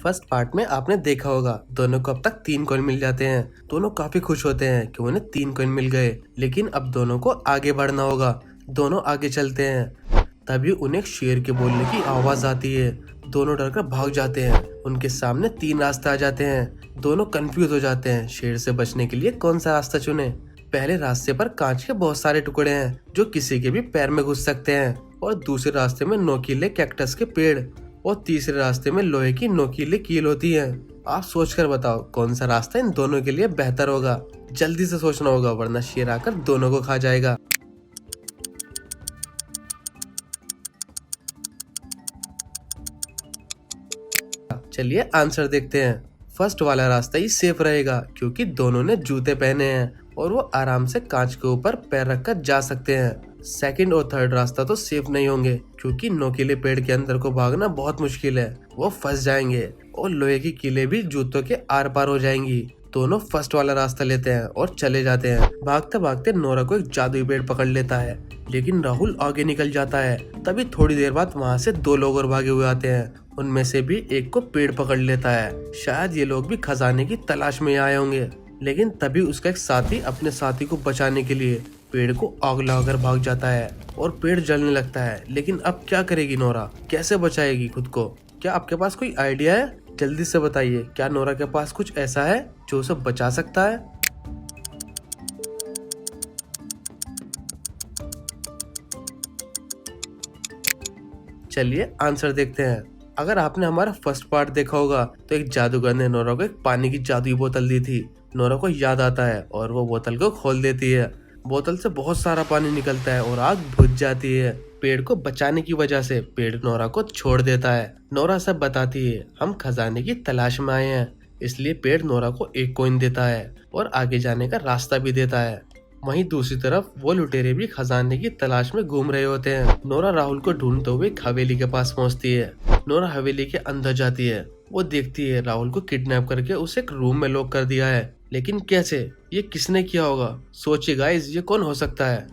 First part में आपने देखा होगा दोनों को अब तक 3 कॉइन मिल जाते हैं। दोनों काफी खुश होते हैं कि उन्हें 3 कॉइन मिल गए, लेकिन अब दोनों को आगे बढ़ना होगा। दोनों आगे चलते हैं, तभी उन्हें एक शेर के बोलने की आवाज आती है। दोनों डरकर भाग जाते हैं। उनके सामने 3 रास्ते आ जाते हैं। दोनों कंफ्यूज हो जाते हैं शेर से बचने के लिए कौन सा रास्ता चुने। पहले रास्ते पर कांच के बहुत सारे टुकड़े हैं जो किसी के भी पैर में घुस सकते हैं, और दूसरे रास्ते में नोकीले कैक्टस के पेड़, और तीसरे रास्ते में लोहे की नोकीली कील होती है। आप सोचकर बताओ कौन सा रास्ता इन दोनों के लिए बेहतर होगा। जल्दी से सोचना होगा वरना शेर आकर दोनों को खा जाएगा। चलिए आंसर देखते हैं। फर्स्ट वाला रास्ता ही सेफ रहेगा क्योंकि दोनों ने जूते पहने हैं और वो आराम से कांच के ऊपर पैर रखकर जा सकते हैं। सेकंड और थर्ड रास्ता तो सेफ नहीं होंगे क्योंकि नोकीले पेड़ के अंदर को भागना बहुत मुश्किल है, वो फंस जाएंगे और लोहे की कीलें भी जूतों के आर पार हो जाएंगी। दोनों फर्स्ट वाला रास्ता लेते हैं और चले जाते हैं। भागते भागते नोरा को एक जादुई पेड़ पकड़ लेता है, लेकिन राहुल आगे निकल जाता है। तभी थोड़ी देर बाद वहाँ से 2 लोग और भागे हुए आते हैं। उनमें से भी एक को पेड़ पकड़ लेता है। शायद ये लोग भी खजाने की तलाश में आए होंगे, लेकिन तभी उसका एक साथी अपने साथी को बचाने के लिए पेड़ को आग लगाकर भाग जाता है और पेड़ जलने लगता है। लेकिन अब क्या करेगी नोरा, कैसे बचाएगी खुद को? क्या आपके पास कोई आइडिया है? जल्दी से बताइए, क्या नोरा के पास कुछ ऐसा है जो उसे बचा सकता है? चलिए आंसर देखते हैं। अगर आपने हमारा फर्स्ट पार्ट देखा होगा तो एक जादूगर ने नोरा को एक पानी की जादुई बोतल दी थी। नोरा को याद आता है और वो बोतल को खोल देती है। बोतल से बहुत सारा पानी निकलता है और आग बुझ जाती है। पेड़ को बचाने की वजह से पेड़ नोरा को छोड़ देता है। नोरा सब बताती है, हम खजाने की तलाश में आए हैं। इसलिए पेड़ नोरा को 1 कॉइन देता है और आगे जाने का रास्ता भी देता है। वहीं दूसरी तरफ वो लुटेरे भी खजाने की तलाश में घूम रहे होते हैं। नोरा राहुल को ढूंढते हुए एक हवेली के पास पहुंचती है। नोरा हवेली के अंदर जाती है। वो देखती है राहुल को किडनैप करके उसे एक रूम में लॉक कर दिया है, लेकिन कैसे? ये किसने किया होगा? सोचिए गाइस, ये कौन हो सकता है?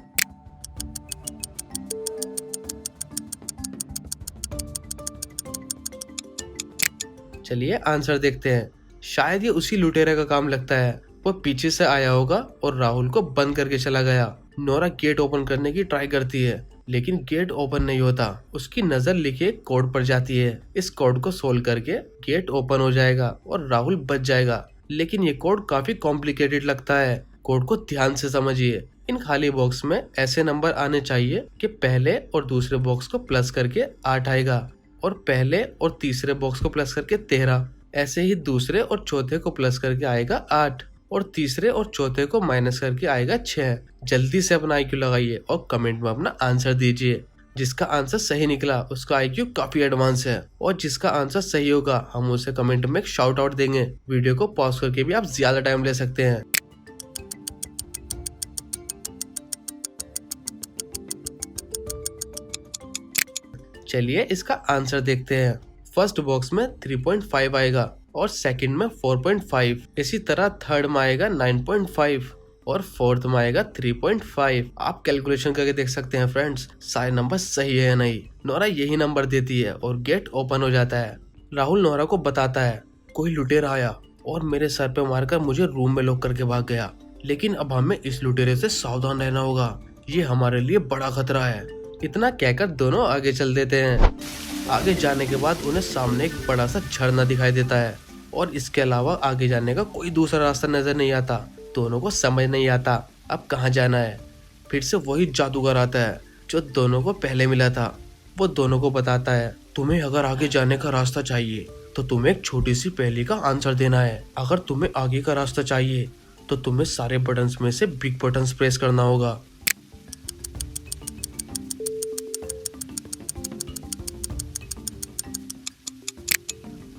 चलिए आंसर देखते हैं। शायद ये उसी लुटेरे का काम लगता है। वो पीछे से आया होगा और राहुल को बंद करके चला गया। नोरा गेट ओपन करने की ट्राई करती है, लेकिन गेट ओपन नहीं होता। उसकी नजर लिखे कोड पर जाती है। इस कोड को सोल्व करके गेट ओपन हो जाएगा और राहुल बच जाएगा। लेकिन ये कोड काफी कॉम्प्लिकेटेड लगता है। कोड को ध्यान से समझिए। इन खाली बॉक्स में ऐसे नंबर आने चाहिए कि पहले और दूसरे बॉक्स को प्लस करके 8 आएगा, और पहले और तीसरे बॉक्स को प्लस करके 13। ऐसे ही दूसरे और चौथे को प्लस करके आएगा 8, और तीसरे और चौथे को माइनस करके आएगा 6। जल्दी से अपना IQ लगाइए और कमेंट में अपना आंसर दीजिए। जिसका आंसर सही निकला उसका IQ काफी एडवांस है, और जिसका आंसर सही होगा हम उसे कमेंट में एक शाउट आउट देंगे। वीडियो को पॉज करके भी आप ज्यादा टाइम ले सकते हैं। चलिए इसका आंसर देखते हैं। फर्स्ट बॉक्स में 3.5 आएगा और सेकंड में 4.5। इसी तरह थर्ड में आएगा 9.5 और फोर्थ में आएगा 3.5। आप कैलकुलेशन करके देख सकते हैं फ्रेंड्स, सारे नंबर सही है या नहीं। नोरा यही नंबर देती है और गेट ओपन हो जाता है। राहुल नोरा को बताता है, कोई लुटेरा आया और मेरे सर पे मारकर मुझे रूम में लॉक करके भाग गया, लेकिन अब हमें इस लुटेरे से सावधान रहना होगा। ये हमारे लिए बड़ा खतरा है। इतना कहकर दोनों आगे चल देते हैं। आगे जाने के बाद उन्हें सामने एक बड़ा सा झरना दिखाई देता है, और इसके अलावा आगे जाने का कोई दूसरा रास्ता नजर नहीं आता। दोनों को समझ नहीं आता अब कहाँ जाना है। फिर से वही जादूगर आता है जो दोनों को पहले मिला था। वो दोनों को बताता है, तुम्हें अगर आगे जाने का रास्ता चाहिए तो तुम्हें एक छोटी सी पहेली का आंसर देना है। अगर तुम्हें आगे का रास्ता चाहिए तो तुम्हें सारे बटन्स में से बिग बटन्स प्रेस करना होगा।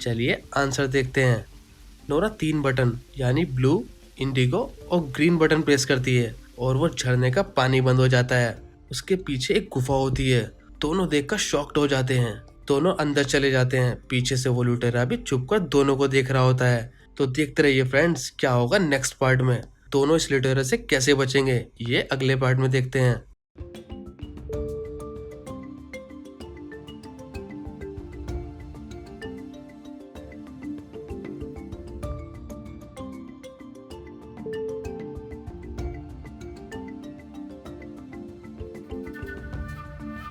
चलिए आंसर देखते हैं। नोरा 3 बटन यानी ब्लू, इंडिगो और ग्रीन बटन प्रेस करती है और वो झरने का पानी बंद हो जाता है। उसके पीछे एक गुफा होती है। दोनों देखकर शॉक्ड हो जाते हैं। दोनों अंदर चले जाते हैं। पीछे से वो लुटेरा भी छुपकर दोनों को देख रहा होता है। तो देखते रहिए फ्रेंड्स, क्या होगा नेक्स्ट पार्ट में। दोनों इस लुटेरे से कैसे बचेंगे ये अगले पार्ट में देखते हैं।